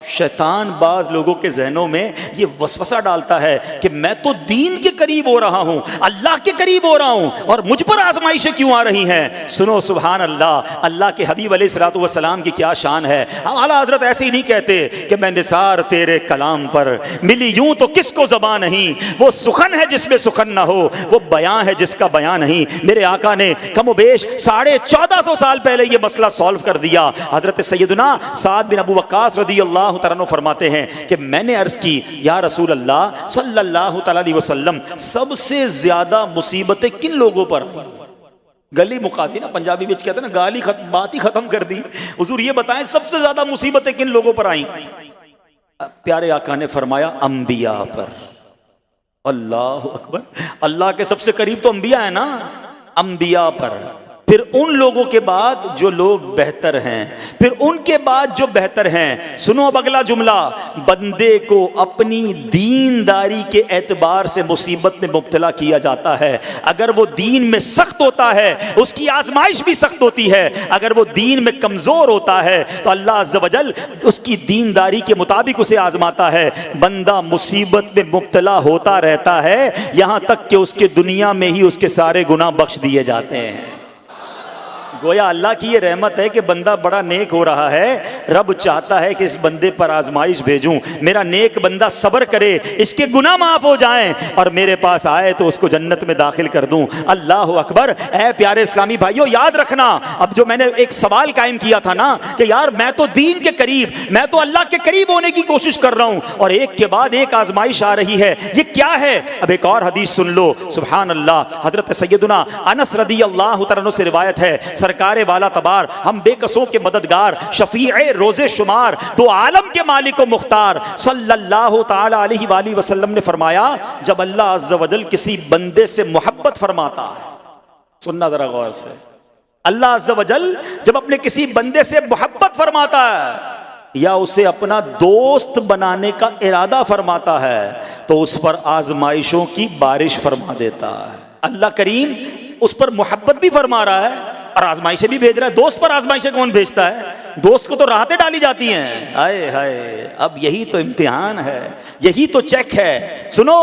شیطان بعض لوگوں کے ذہنوں میں یہ وسوسہ ڈالتا ہے کہ میں تو دین کے قریب ہو رہا ہوں، اللہ کے قریب ہو رہا ہوں، اور مجھ پر آزمائشیں کیوں آ رہی ہیں؟ سنو سبحان اللہ، اللہ کے حبیب علیہ الصلوۃ والسلام کی کیا شان ہے۔ اعلیٰ حضرت ایسے ہی نہیں کہتے کہ میں نثار تیرے کلام پر، ملی یوں تو کس کو زبان نہیں، وہ سخن ہے جس میں سخن نہ ہو، وہ بیاں ہے جس کا بیاں نہیں۔ میرے آقا نے کم و بیش 1450 سال پہلے یہ مسئلہ سالو کر دیا۔ حضرت سیدنا سعد بن ابو وقاص رضی اللہ تعالیٰ عنہ فرماتے ہیں کہ میں نے عرض کی یا رسول اللہ صلی اللہ تعالیٰ علیہ وسلم، سب سے زیادہ مصیبتیں کن لوگوں پر آئیں؟ گلی مکا دی نا، پنجابی بچ کہتے ہیں نا، گالی بات ہی ختم کر دی۔ حضور یہ بتائیں سب سے زیادہ مصیبتیں کن لوگوں پر آئیں؟ پیارے آقا نے فرمایا انبیاء پر۔ اللہ اکبر، اللہ کے سب سے قریب تو انبیاء ہیں نا، انبیاء پر، پھر ان لوگوں کے بعد جو لوگ بہتر ہیں، پھر ان کے بعد جو بہتر ہیں۔ سنو اب اگلا جملہ، بندے کو اپنی دینداری کے اعتبار سے مصیبت میں مبتلا کیا جاتا ہے۔ اگر وہ دین میں سخت ہوتا ہے اس کی آزمائش بھی سخت ہوتی ہے، اگر وہ دین میں کمزور ہوتا ہے تو اللہ عز و جل اس کی دینداری کے مطابق اسے آزماتا ہے۔ بندہ مصیبت میں مبتلا ہوتا رہتا ہے یہاں تک کہ اس کے دنیا میں ہی اس کے سارے گناہ بخش دیے جاتے ہیں۔ گویا اللہ کی یہ رحمت ہے کہ بندہ بڑا نیک ہو رہا ہے، رب چاہتا ہے کہ اس بندے پر آزمائش بھیجوں، میرا نیک بندہ صبر کرے، اس کے گناہ معاف ہو جائیں اور میرے پاس آئے تو اس کو جنت میں داخل کر دوں۔ اللہ اکبر۔ اے پیارے اسلامی بھائیوں، یاد رکھنا، اب جو میں نے ایک سوال قائم کیا تھا نا کہ یار میں تو دین کے قریب، میں تو اللہ کے قریب ہونے کی کوشش کر رہا ہوں اور ایک کے بعد ایک آزمائش آ رہی ہے، یہ کیا ہے؟ اب ایک اور حدیث سن لو، سبحان اللہ۔ حضرت سیدنا انس رضی اللہ تعالیٰ عنہ سے روایت ہے، سرکار والا تبار، ہم بے کسوں کے مددگار، شفیع روز شمار، دو عالم کے مالک و مختار، صلی اللہ تعالی علیہ وآلہ وسلم نے فرمایا، جب اللہ عز و جل کسی بندے سے محبت فرماتا ہے، سننا ذرا غور سے، اللہ عز و جل جب اپنے کسی بندے سے محبت فرماتا ہے یا اسے اپنا دوست بنانے کا ارادہ فرماتا ہے تو اس پر آزمائشوں کی بارش فرما دیتا ہے۔ اللہ کریم اس پر محبت بھی فرما رہا ہے اور آزمائشیں بھی بھیج رہا ہے۔ دوست پر آزمائشیں کون بھیجتا ہے؟ دوست کو تو راحتیں ڈالی جاتی ہیں۔ ہائے ہائے، اب یہی تو امتحان ہے، یہی تو چیک ہے۔ سنو،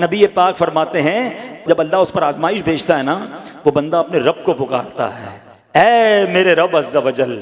نبی پاک فرماتے ہیں جب اللہ اس پر آزمائش بھیجتا ہے نا، وہ بندہ اپنے رب کو پکارتا ہے، اے میرے رب عز و جل،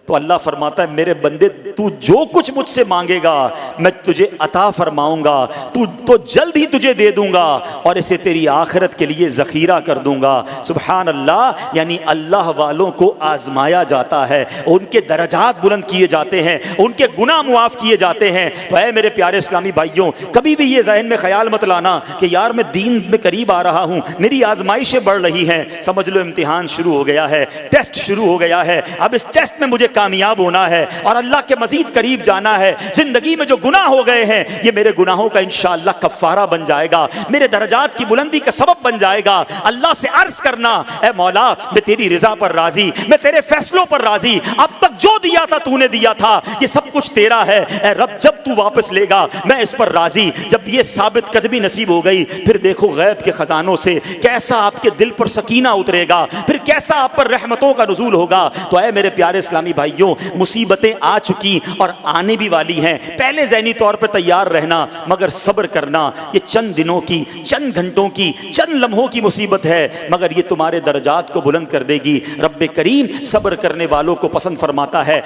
تو اللہ فرماتا ہے میرے بندے تو جو کچھ مجھ سے مانگے گا میں تجھے عطا فرماؤں گا، تو جلد ہی تجھے دے دوں گا اور اسے تیری آخرت کے لیے ذخیرہ کر دوں گا۔ سبحان اللہ۔ یعنی اللہ والوں کو آزمایا جاتا ہے، ان کے درجات بلند کیے جاتے ہیں، ان کے گناہ معاف کیے جاتے ہیں۔ تو اے میرے پیارے اسلامی بھائیوں، کبھی بھی یہ ذہن میں خیال مت لانا کہ یار میں دین میں قریب آ رہا ہوں، میری آزمائشیں بڑھ رہی ہیں۔ سمجھ لو امتحان شروع ہو گیا ہے، ٹیسٹ شروع ہو گیا ہے، اب اس ٹیسٹ میں مجھے کامیاب ہونا ہے اور اللہ کے مزید قریب جانا ہے۔ زندگی میں جو گناہ ہو گئے ہیں یہ میرے گناہوں کا انشاءاللہ کفارہ بن جائے گا، میرے درجات کی بلندی کا سبب بن جائے گا۔ اللہ سے عرض کرنا، اے مولا میں تیری رضا پر راضی، میں تیرے فیصلوں پر راضی، اب تک جو دیا تھا تو نے دیا تھا، یہ سب کچھ تیرا ہے۔ اے رب جب تو واپس لے گا میں اس پر راضی۔ جب یہ ثابت قدمی نصیب ہو گئی پھر دیکھو غیب کے خزانوں سے کیسا آپ کے دل پر سکینہ اترے گا، پھر کیسا آپ پر رحمتوں کا نزول ہوگا۔ تو اے میرے پیارے اسلامی بھائیوں، مصیبتیں آ چکی اور آنے بھی والی ہیں، پہلے ذہنی طور پر تیار رہنا، مگر صبر کرنا۔ یہ چند دنوں کی، چند گھنٹوں کی، چند لمحوں کی مصیبت ہے مگر یہ تمہارے درجات کو بلند کر دے گی۔ رب کریم صبر کرنے والوں کو پسند فرماتا ہے۔